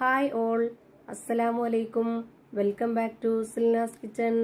Hi all, അസ്സലാമു അലൈക്കും. Welcome back to Silna's kitchen.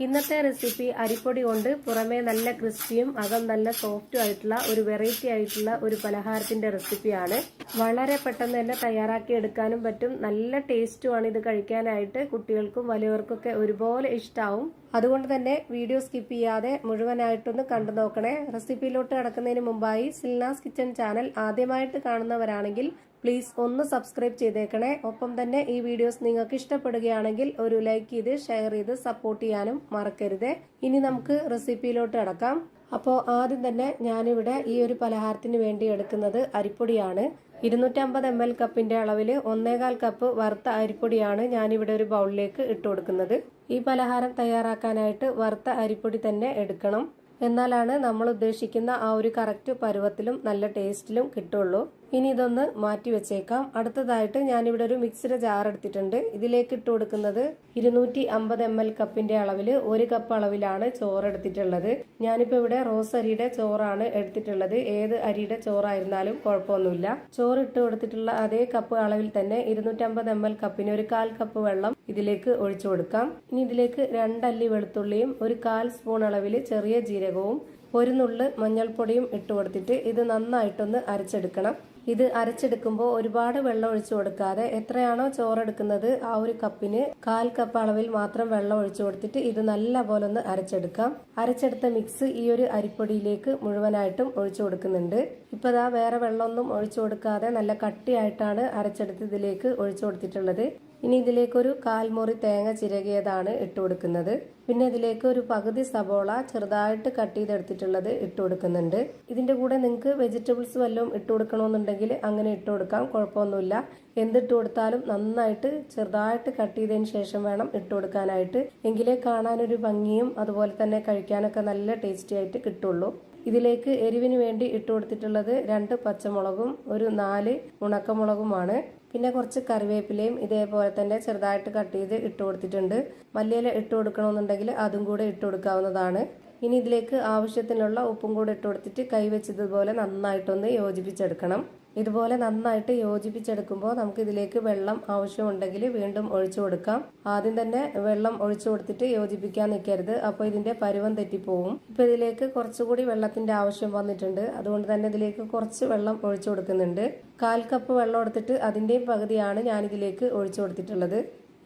ഇന്നത്തെ റെസിപ്പി അരിപ്പൊടി കൊണ്ട് പുറമേ നല്ല ക്രിസ്പിയും അകം നല്ല സോഫ്റ്റും ആയിട്ടുള്ള ഒരു വെറൈറ്റി ആയിട്ടുള്ള ഒരു പലഹാരത്തിന്റെ റെസിപ്പിയാണ്. വളരെ പെട്ടെന്ന് തന്നെ തയ്യാറാക്കി എടുക്കാനും പറ്റും. നല്ല ടേസ്റ്റുമാണ് ഇത് കഴിക്കാനായിട്ട്. കുട്ടികൾക്കും വലിയവർക്കൊക്കെ ഒരുപോലെ ഇഷ്ടാവും. അതുകൊണ്ട് തന്നെ വീഡിയോ സ്കിപ്പ് ചെയ്യാതെ മുഴുവനായിട്ടൊന്ന് കണ്ടു നോക്കണേ. റെസിപ്പിയിലോട്ട് കടക്കുന്നതിന് മുമ്പായി സിൽനാസ് കിച്ചൺ ചാനൽ ആദ്യമായിട്ട് കാണുന്നവരാണെങ്കിൽ പ്ലീസ് ഒന്ന് സബ്സ്ക്രൈബ് ചെയ്തേക്കണേ. ഒപ്പം തന്നെ ഈ വീഡിയോസ് നിങ്ങൾക്ക് ഇഷ്ടപ്പെടുകയാണെങ്കിൽ ഒരു ലൈക്ക് ചെയ്ത് ഷെയർ ചെയ്ത് സപ്പോർട്ട് ചെയ്യാനും മറക്കരുത്. ഇനി നമുക്ക് റെസിപ്പിയിലോട്ട് കടക്കാം. അപ്പോൾ ആദ്യം തന്നെ ഞാനിവിടെ ഈ ഒരു പലഹാരത്തിന് വേണ്ടി എടുക്കുന്നത് അരിപ്പൊടിയാണ്. 250 ml കപ്പിന്റെ അളവിൽ 1/4 കപ്പ് വറുത്ത അരിപ്പൊടിയാണ് ഞാനിവിടെ ഒരു ബൗളിലേക്ക് ഇട്ട് കൊടുക്കുന്നത്. ഈ പലഹാരം തയ്യാറാക്കാനായിട്ട് വറുത്ത അരിപ്പൊടി തന്നെ എടുക്കണം. എന്നാലാണ് നമ്മൾ ഉദ്ദേശിക്കുന്ന ആ ഒരു കറക്റ്റ് പരുവത്തിലും നല്ല ടേസ്റ്റിലും കിട്ടുള്ളൂ. ഇനി ഇതൊന്ന് മാറ്റി വെച്ചേക്കാം. അടുത്തതായിട്ട് ഞാനിവിടെ ഒരു മിക്സിയുടെ ജാർ എടുത്തിട്ടുണ്ട്. ഇതിലേക്ക് ഇട്ട് കൊടുക്കുന്നത് 250 ml കപ്പിന്റെ അളവിൽ 1 കപ്പ് അളവിലാണ് ചോറ് എടുത്തിട്ടുള്ളത്. ഞാനിപ്പോ ഇവിടെ റോസ് അരിയുടെ ചോറാണ് എടുത്തിട്ടുള്ളത്. ഏത് അരിയുടെ ചോറായിരുന്നാലും കുഴപ്പമൊന്നുമില്ല. ചോറ് ഇട്ട് കൊടുത്തിട്ടുള്ള അതേ കപ്പ് അളവിൽ തന്നെ 250 ml കപ്പിന് 1/4 കപ്പ് വെള്ളം ഇതിലേക്ക് ഒഴിച്ചു കൊടുക്കാം. ഇനി ഇതിലേക്ക് 2 അല്ലി വെളുത്തുള്ളിയും 1/4 സ്പൂൺ അളവിൽ ചെറിയ ജീരകവും 1 നുള്ള് മഞ്ഞൾപ്പൊടിയും ഇട്ട് കൊടുത്തിട്ട് ഇത് നന്നായിട്ടൊന്ന് അരച്ചെടുക്കണം. ഇത് അരച്ചെടുക്കുമ്പോൾ ഒരുപാട് വെള്ളം ഒഴിച്ചു കൊടുക്കാതെ എത്രയാണോ ചോറെടുക്കുന്നത് ആ ഒരു കപ്പിന് 1/4 കപ്പ് അളവിൽ മാത്രം വെള്ളം ഒഴിച്ചു കൊടുത്തിട്ട് ഇത് നല്ല പോലെ ഒന്ന് അരച്ചെടുക്കാം. അരച്ചെടുത്ത മിക്സ് ഈ ഒരു അരിപ്പൊടിയിലേക്ക് മുഴുവനായിട്ടും ഒഴിച്ചു കൊടുക്കുന്നുണ്ട്. ഇപ്പൊ ദാ വേറെ വെള്ളമൊന്നും ഒഴിച്ചു കൊടുക്കാതെ നല്ല കട്ടിയായിട്ടാണ് അരച്ചെടുത്ത് ഇതിലേക്ക് ഒഴിച്ചു കൊടുത്തിട്ടുള്ളത്. ഇനി ഇതിലേക്ക് ഒരു 1/4 മുറി തേങ്ങ ചിരകിയതാണ് ഇട്ട് കൊടുക്കുന്നത്. പിന്നെ ഇതിലേക്ക് ഒരു പകുതി സബോള ചെറുതായിട്ട് കട്ട് ചെയ്തെടുത്തിട്ടുള്ളത് ഇട്ട് കൊടുക്കുന്നുണ്ട്. ഇതിന്റെ കൂടെ നിങ്ങൾക്ക് വെജിറ്റബിൾസ് വല്ലതും ഇട്ട് കൊടുക്കണമെന്നുണ്ടെങ്കിൽ അങ്ങനെ ഇട്ട് കൊടുക്കാം, കുഴപ്പമൊന്നുമില്ല. എന്തിട്ട് കൊടുത്താലും നന്നായിട്ട് ചെറുതായിട്ട് കട്ട് ചെയ്തതിന് ശേഷം വേണം ഇട്ട് കൊടുക്കാനായിട്ട്. എങ്കിലേ കാണാനൊരു ഭംഗിയും അതുപോലെ തന്നെ കഴിക്കാനൊക്കെ നല്ല ടേസ്റ്റി ആയിട്ട് കിട്ടുള്ളൂ. ഇതിലേക്ക് എരിവിന് വേണ്ടി ഇട്ട് കൊടുത്തിട്ടുള്ളത് 2 പച്ചമുളകും 4 ഉണക്കമുളകുമാണ്. പിന്നെ കുറച്ച് കറിവേപ്പിലയും ഇതേപോലെ തന്നെ ചെറുതായിട്ട് കട്ട് ചെയ്ത് ഇട്ട് കൊടുത്തിട്ടുണ്ട്. മല്ലിയില ഇട്ട് കൊടുക്കണമെന്നുണ്ടെങ്കിൽ അതും കൂടെ ഇട്ട് കൊടുക്കാവുന്നതാണ്. ഇനി ഇതിലേക്ക് ആവശ്യത്തിനുള്ള ഉപ്പും കൂടെ ഇട്ട് കൊടുത്തിട്ട് കൈവച്ചതുപോലെ നന്നായിട്ടൊന്ന് യോജിപ്പിച്ചെടുക്കണം. ഇതുപോലെ നന്നായിട്ട് യോജിപ്പിച്ചെടുക്കുമ്പോൾ നമുക്ക് ഇതിലേക്ക് വെള്ളം ആവശ്യമുണ്ടെങ്കിൽ വീണ്ടും ഒഴിച്ചു കൊടുക്കാം. ആദ്യം തന്നെ വെള്ളം ഒഴിച്ചു കൊടുത്തിട്ട് യോജിപ്പിക്കാൻ നിൽക്കരുത്, അപ്പോൾ ഇതിന്റെ പരുവം തെറ്റിപ്പോവും. ഇപ്പൊ ഇതിലേക്ക് കുറച്ചുകൂടി വെള്ളത്തിന്റെ ആവശ്യം വന്നിട്ടുണ്ട്. അതുകൊണ്ട് തന്നെ ഇതിലേക്ക് കുറച്ച് വെള്ളം ഒഴിച്ചു കൊടുക്കുന്നുണ്ട്. 1/4 കപ്പ് വെള്ളം എടുത്തിട്ട് അതിന്റെയും പകുതിയാണ് ഞാനിതിലേക്ക് ഒഴിച്ചു കൊടുത്തിട്ടുള്ളത്.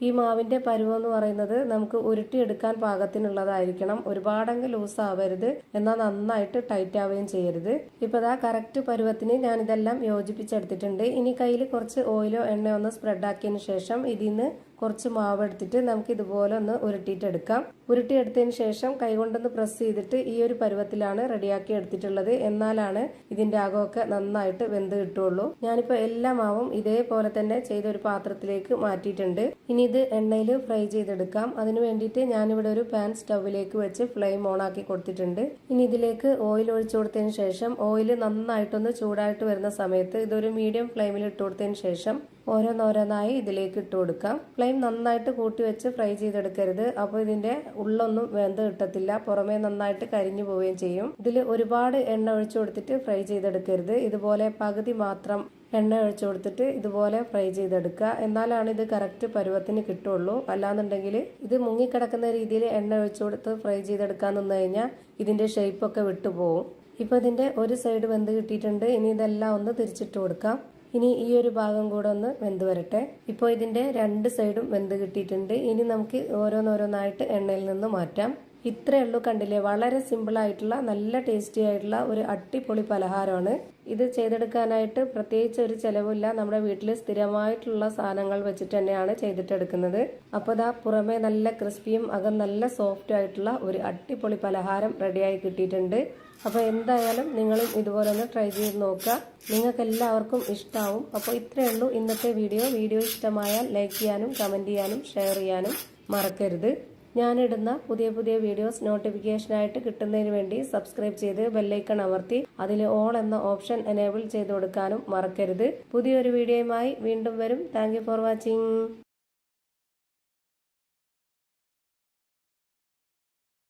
ഈ മാവിന്റെ പരുവം എന്ന് പറയുന്നത് നമുക്ക് ഉരുട്ടിയെടുക്കാൻ പാകത്തിനുള്ളതായിരിക്കണം. ഒരുപാടങ്ങ് ലൂസ് ആവരുത്, എന്നാൽ നന്നായിട്ട് ടൈറ്റ് ആവുകയും ചെയ്യരുത്. ഇപ്പൊ ദാ കറക്റ്റ് പരുവത്തിന് ഞാൻ ഇതെല്ലാം യോജിപ്പിച്ചെടുത്തിട്ടുണ്ട്. ഇനി കയ്യിൽ കുറച്ച് ഓയിലോ എണ്ണയോ ഒന്ന് സ്പ്രെഡ് ആക്കിയതിന് ശേഷം ഇതിന്ന് കുറച്ച് മാവ് എടുത്തിട്ട് നമുക്ക് ഇതുപോലെ ഒന്ന് ഉരുട്ടിയിട്ടെടുക്കാം. ഉരുട്ടിയെടുത്തതിന് ശേഷം കൈകൊണ്ടൊന്ന് പ്രസ് ചെയ്തിട്ട് ഈ ഒരു പരുവത്തിലാണ് റെഡിയാക്കി എടുത്തിട്ടുള്ളത്. എന്നാലാണ് ഇതിന്റെ അകമൊക്കെ നന്നായിട്ട് വെന്ത് കിട്ടുള്ളൂ. ഞാനിപ്പോ എല്ലാ മാവും ഇതേപോലെ തന്നെ ചെയ്ത ഒരു പാത്രത്തിലേക്ക് മാറ്റിയിട്ടുണ്ട്. ഇനി ഇത് എണ്ണയിൽ ഫ്രൈ ചെയ്തെടുക്കാം. അതിനു വേണ്ടിയിട്ട് ഞാനിവിടെ ഒരു പാൻ സ്റ്റൗവിലേക്ക് വെച്ച് ഫ്ലെയിം ഓൺ ആക്കി കൊടുത്തിട്ടുണ്ട്. ഇനി ഇതിലേക്ക് ഓയിൽ ഒഴിച്ചു കൊടുത്തതിന് ശേഷം ഓയിൽ നന്നായിട്ടൊന്ന് ചൂടായിട്ട് വരുന്ന സമയത്ത് ഇതൊരു മീഡിയം ഫ്ലെയിമിൽ ഇട്ട് കൊടുത്തതിന് ശേഷം ഓരോന്നോരോന്നായി ഇതിലേക്ക് ഇട്ട് കൊടുക്കാം. ഫ്ലെയിം നന്നായിട്ട് കൂട്ടി വെച്ച് ഫ്രൈ ചെയ്തെടുക്കരുത്, അപ്പോൾ ഇതിന്റെ ഉള്ളൊന്നും വെന്ത് കിട്ടത്തില്ല, പുറമേ നന്നായിട്ട് കരിഞ്ഞു പോവുകയും ചെയ്യും. ഇതിൽ ഒരുപാട് എണ്ണ ഒഴിച്ചു കൊടുത്തിട്ട് ഫ്രൈ ചെയ്തെടുക്കരുത്. ഇതുപോലെ പകുതി മാത്രം എണ്ണ ഒഴിച്ചു കൊടുത്തിട്ട് ഇതുപോലെ ഫ്രൈ ചെയ്തെടുക്കുക. എന്നാലാണ് ഇത് കറക്റ്റ് പരുവത്തിന് കിട്ടുള്ളൂ. അല്ലാന്നുണ്ടെങ്കിൽ ഇത് മുങ്ങിക്കിടക്കുന്ന രീതിയിൽ എണ്ണ ഒഴിച്ചു കൊടുത്ത് ഫ്രൈ ചെയ്തെടുക്കാൻ നിന്ന് കഴിഞ്ഞാൽ ഇതിന്റെ ഷേപ്പൊക്കെ വിട്ടുപോകും. ഇപ്പൊ ഇതിന്റെ ഒരു സൈഡ് വെന്ത് കിട്ടിയിട്ടുണ്ട്. ഇനി ഇതെല്ലാം ഒന്ന് തിരിച്ചിട്ട് കൊടുക്കാം. ഇനി ഈ ഒരു ഭാഗം കൂടെ ഒന്ന് വെന്ത് വരട്ടെ. ഇപ്പോൾ ഇതിന്റെ 2 സൈഡും വെന്ത് കിട്ടിയിട്ടുണ്ട്. ഇനി നമുക്ക് ഓരോന്നോരോന്നായിട്ട് എണ്ണയിൽ നിന്ന് മാറ്റാം. ഇത്രയേ ഉള്ളൂ, കണ്ടില്ലേ? വളരെ സിമ്പിൾ ആയിട്ടുള്ള നല്ല ടേസ്റ്റി ആയിട്ടുള്ള ഒരു അടിപൊളി പലഹാരമാണ്. ഇത് ചെയ്തെടുക്കാനായിട്ട് പ്രത്യേകിച്ച് ഒരു ചെലവില്ല. നമ്മുടെ വീട്ടിൽ സ്ഥിരമായിട്ടുള്ള സാധനങ്ങൾ വെച്ചിട്ട് തന്നെയാണ് ചെയ്തിട്ടെടുക്കുന്നത്. അപ്പോൾ ദാ പുറമേ നല്ല ക്രിസ്പിയും അകം നല്ല സോഫ്റ്റ് ആയിട്ടുള്ള ഒരു അടിപൊളി പലഹാരം റെഡിയായി കിട്ടിയിട്ടുണ്ട്. അപ്പോൾ എന്തായാലും നിങ്ങളും ഇതുപോലെ ഒന്ന് ട്രൈ ചെയ്ത് നോക്കുക. നിങ്ങൾക്ക് എല്ലാവർക്കും ഇഷ്ടമാവും. അപ്പോൾ ഇത്രയേ ഉള്ളൂ ഇന്നത്തെ വീഡിയോ ഇഷ്ടമായാൽ ലൈക്ക് ചെയ്യാനും കമന്റ് ചെയ്യാനും ഷെയർ ചെയ്യാനും മറക്കരുത്. ഞാനിടുന്ന പുതിയ വീഡിയോസ് നോട്ടിഫിക്കേഷനായിട്ട് കിട്ടുന്നതിന് വേണ്ടി സബ്സ്ക്രൈബ് ചെയ്ത് ബെല്ലൈക്കൺ അമർത്തി അതിൽ ഓൾ എന്ന ഓപ്ഷൻ എനേബിൾ ചെയ്ത് കൊടുക്കാനും മറക്കരുത്. പുതിയൊരു വീഡിയോയുമായി വീണ്ടും വരും. Thank you for watching.